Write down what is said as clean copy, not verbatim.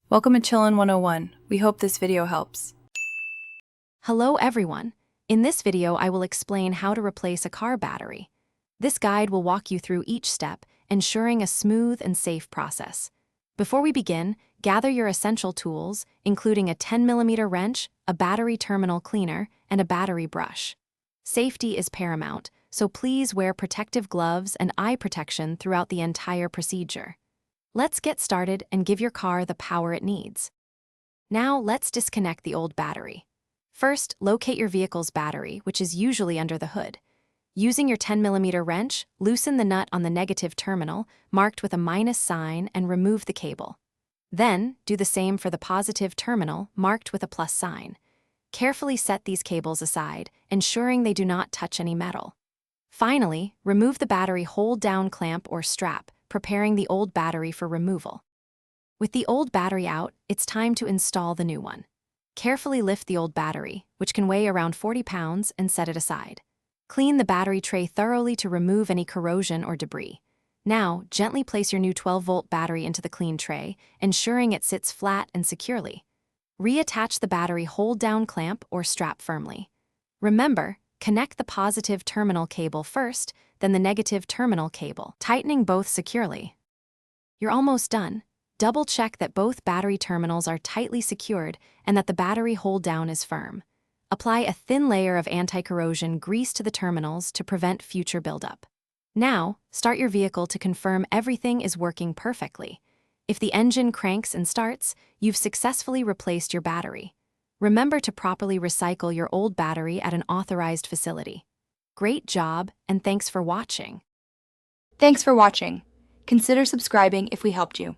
Welcome to Chillin' 101. We hope this video helps. Hello everyone. In this video, I will explain how to replace a car battery. This guide will walk you through each step, ensuring a smooth and safe process. Before we begin, gather your essential tools, including a 10mm wrench, a battery terminal cleaner, and a battery brush. Safety is paramount, so please wear protective gloves and eye protection throughout the entire procedure. Let's get started and give your car the power it needs. Now, let's disconnect the old battery. First, locate your vehicle's battery, which is usually under the hood. Using your 10mm wrench, loosen the nut on the negative terminal, marked with a minus sign, and remove the cable. Then, do the same for the positive terminal, marked with a plus sign. Carefully set these cables aside, ensuring they do not touch any metal. Finally, remove the battery hold-down clamp or strap, preparing the old battery for removal. With the old battery out, it's time to install the new one. Carefully lift the old battery, which can weigh around 40 pounds, and set it aside. Clean the battery tray thoroughly to remove any corrosion or debris. Now, gently place your new 12-volt battery into the clean tray, ensuring it sits flat and securely. Reattach the battery hold-down clamp or strap firmly. Remember, connect the positive terminal cable first, then the negative terminal cable, tightening both securely. You're almost done. Double-check that both battery terminals are tightly secured and that the battery hold-down is firm. Apply a thin layer of anti-corrosion grease to the terminals to prevent future buildup. Now, start your vehicle to confirm everything is working perfectly. If the engine cranks and starts, you've successfully replaced your battery. Remember to properly recycle your old battery at an authorized facility. Great job, and thanks for watching. Thanks for watching. Consider subscribing if we helped you.